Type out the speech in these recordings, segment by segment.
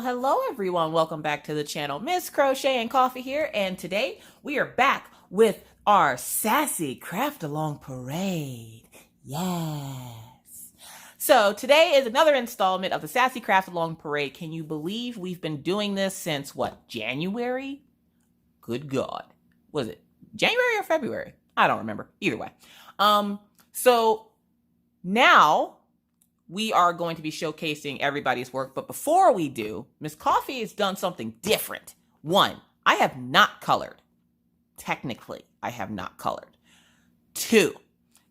Hello everyone. Welcome back to the channel. Miss Crochet and Coffee here, and today we are back with our Sassy Craft Along Parade. Yes. So today is another installment of the Sassy Craft Along Parade. Can you believe we've been doing this since what, January? Good God. Was it January or February? I don't remember. Either way. So now we are going to be showcasing everybody's work. But before we do, Miss Coffee has done something different. One, I have not colored. Technically, I have not colored. Two,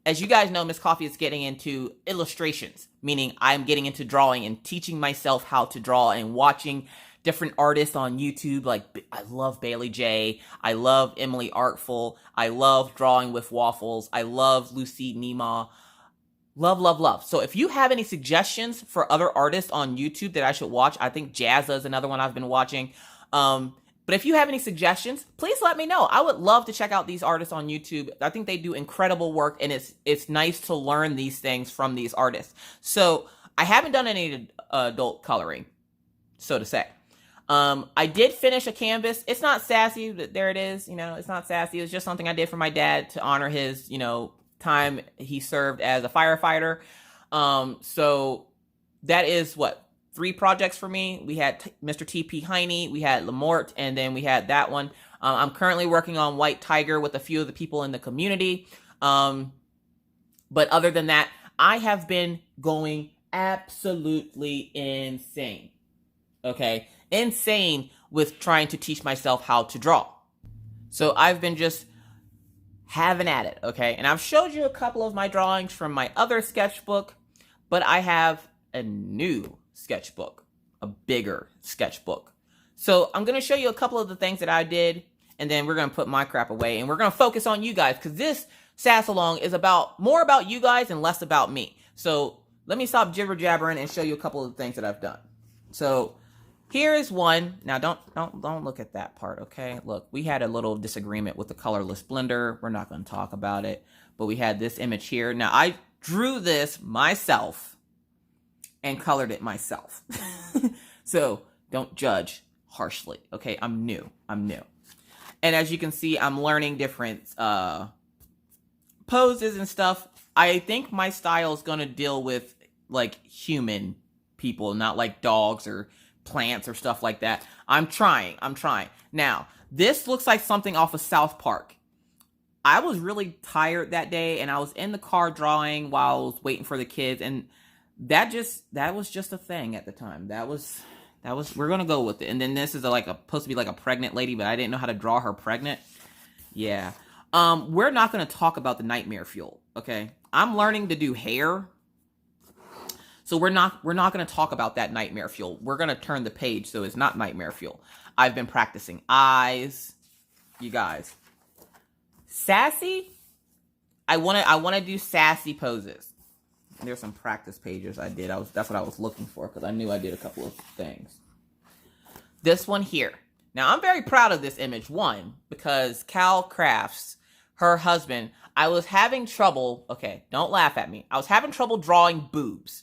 as you guys know, Miss Coffee is getting into illustrations, meaning I'm getting into drawing and teaching myself how to draw and watching different artists on YouTube. Like, I love Bailey J. I love Emily Artful. I love Drawing with Waffles. I love Lucy Nima. Love, love, love. So if you have any suggestions for other artists on YouTube that I should watch, I think Jazza is another one I've been watching. But if you have any suggestions, please let me know. I would love to check out these artists on YouTube. I think they do incredible work, and it's nice to learn these things from these artists. So I haven't done any adult coloring, so to say. I did finish a canvas. It's not sassy, but there it is. You know, it's not sassy. It was just something I did for my dad to honor his, time he served as a firefighter. So that is what, 3 projects for me. We had Mr. T.P. Heine, we had Lamort, and then we had that one. I'm currently working on White Tiger with a few of the people in the community. But other than that, I have been going absolutely insane. Okay? Insane with trying to teach myself how to draw. So I've been just having at it, okay? And I've showed you a couple of my drawings from my other sketchbook, but I have a new sketchbook, a bigger sketchbook. So I'm going to show you a couple of the things that I did, and then we're going to put my crap away, and we're going to focus on you guys, because this Sass-along is more about you guys and less about me. So let me stop jibber-jabbering and show you a couple of the things that I've done. So here is one. Now, don't look at that part, okay? Look, we had a little disagreement with the colorless blender. We're not going to talk about it, but we had this image here. Now, I drew this myself and colored it myself. So don't judge harshly, okay? I'm new. And as you can see, I'm learning different poses and stuff. I think my style is going to deal with, like, human people, not like dogs or plants or stuff like that. I'm trying. Now, this looks like something off of South Park. I was really tired that day, and I was in the car drawing while I was waiting for the kids, and that was just a thing at the time. That was we're gonna go with it. And then this is supposed to be like a pregnant lady, but I didn't know how to draw her pregnant. Yeah. We're not gonna talk about the nightmare fuel, okay? I'm learning to do hair. So we're not going to talk about that nightmare fuel. We're going to turn the page so it's not nightmare fuel. I've been practicing eyes. You guys. Sassy? I want to do sassy poses. There's some practice pages I did. That's what I was looking for, because I knew I did a couple of things. This one here. Now, I'm very proud of this image. One, because Cal Crafts, her husband, I was having trouble. Okay, don't laugh at me. I was having trouble drawing boobs.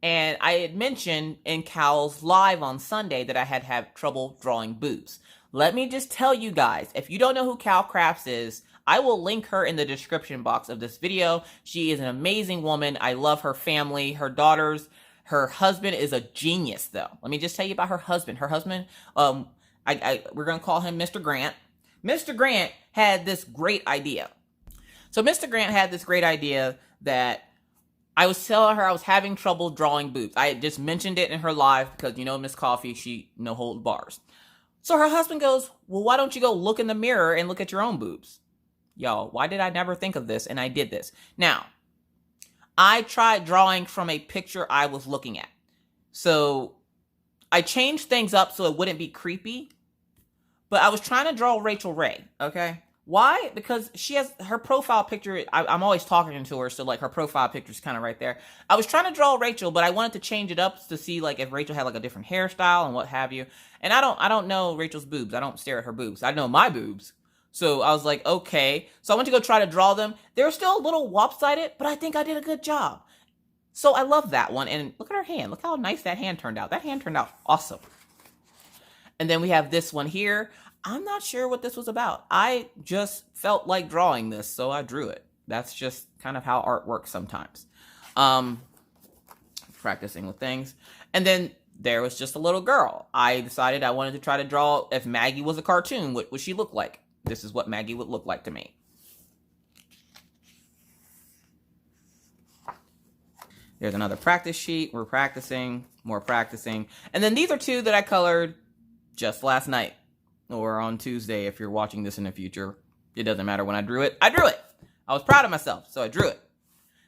And I had mentioned in Cal's live on Sunday that I had trouble drawing boobs. Let me just tell you guys, if you don't know who Cal Crafts is, I will link her in the description box of this video. She is an amazing woman. I love her family, her daughters. Her husband is a genius, though. Let me just tell you about her husband. Her husband, we're going to call him Mr. Grant. Mr. Grant had this great idea. So Mr. Grant had this great idea that I was telling her I was having trouble drawing boobs. I had just mentioned it in her live because, Miss Coffee, she no hold bars. So her husband goes, well, why don't you go look in the mirror and look at your own boobs? Yo, why did I never think of this? And I did this. Now, I tried drawing from a picture I was looking at. So I changed things up so it wouldn't be creepy. But I was trying to draw Rachel Ray, okay? Why? Because she has her profile picture. I'm always talking to her, so like her profile picture is kind of right there. I was trying to draw Rachel, but I wanted to change it up to see like if Rachel had like a different hairstyle and what have you. And I don't know Rachel's boobs. I don't stare at her boobs. I know my boobs. So I was like, okay. So I went to go try to draw them. They were still a little lopsided, but I think I did a good job. So I love that one. And look at her hand. Look how nice that hand turned out. That hand turned out awesome. And then we have this one here. I'm not sure what this was about. I just felt like drawing this, so I drew it. That's just kind of how art works sometimes. Practicing with things. And then there was just a little girl. I decided I wanted to try to draw, if Maggie was a cartoon, what would she look like? This is what Maggie would look like to me. There's another practice sheet. We're practicing, more practicing. And then these are two that I colored just last night, or on Tuesday if you're watching this in the future. It doesn't matter when I drew it. I drew it. I was proud of myself, so I drew it.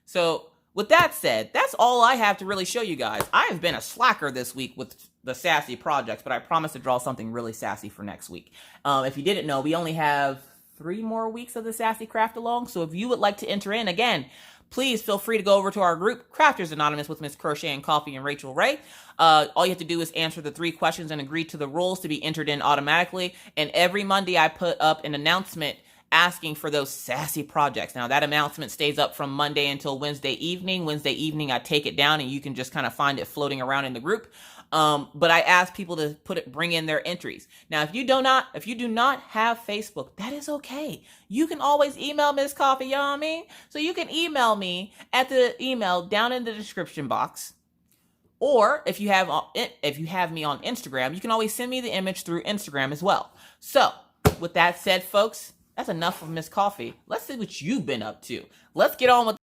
So with that said, that's all I have to really show you guys. I have been a slacker this week with the Sassy projects, but I promise to draw something really sassy for next week. If you didn't know, we only have 3 more weeks of the Sassy Craft Along, so if you would like to enter in, again, please feel free to go over to our group, Crafters Anonymous with Miss Crocheting Coffee and Rachel Ray. All you have to do is answer the 3 questions and agree to the rules to be entered in automatically. And every Monday I put up an announcement asking for those sassy projects. Now that announcement stays up from Monday until Wednesday evening. Wednesday evening I take it down and you can just kind of find it floating around in the group. But I ask people to bring in their entries. Now, if you do not have Facebook, that is okay. You can always email Miss Coffee, you know what I mean? So you can email me at the email down in the description box. Or if you have me on Instagram, you can always send me the image through Instagram as well. So with that said, folks, that's enough of Miss Coffee. Let's see what you've been up to. Let's get on with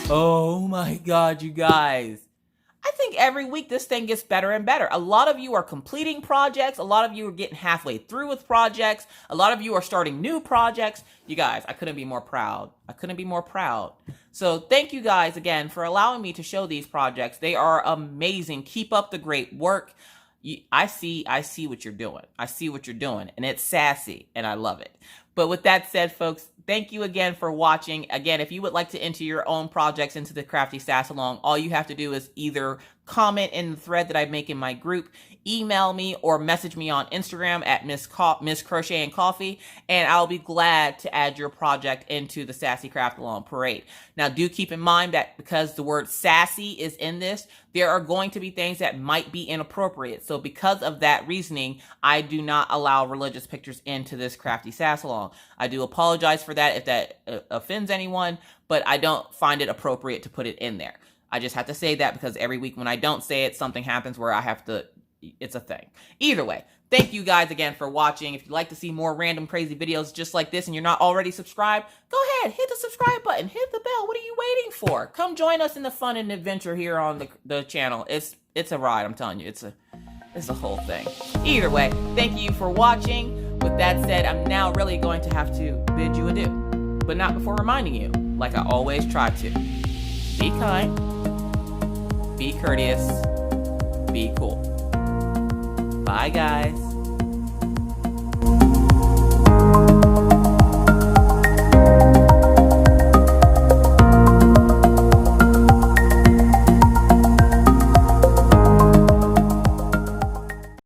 Oh my God, you guys. I think every week this thing gets better and better. A lot of you are completing projects. A lot of you are getting halfway through with projects. A lot of you are starting new projects. You guys, I couldn't be more proud. I couldn't be more proud. So thank you guys again for allowing me to show these projects. They are amazing. Keep up the great work. I see what you're doing. I see what you're doing, and it's sassy, and I love it. But with that said, folks, thank you again for watching. Again, if you would like to enter your own projects into the Crafty Sass Along, all you have to do is either comment in the thread that I make in my group, email me, or message me on Instagram at Miss Crochet and Coffee, and I'll be glad to add your project into the Sassy Craft Along Parade. Now, do keep in mind that because the word sassy is in this, there are going to be things that might be inappropriate. So because of that reasoning, I do not allow religious pictures into this Crafty Sass Along. I do apologize for that if that offends anyone, but I don't find it appropriate to put it in there. I just have to say that because every week when I don't say it, something happens where I have to, it's a thing. Either way, thank you guys again for watching. If you'd like to see more random crazy videos just like this and you're not already subscribed, go ahead, hit the subscribe button, hit the bell. What are you waiting for? Come join us in the fun and adventure here on the channel. It's a ride, I'm telling you. It's a whole thing. Either way, thank you for watching. With that said, I'm now really going to have to bid you adieu, but not before reminding you, like I always try to, be kind, be courteous, be cool. Bye, guys.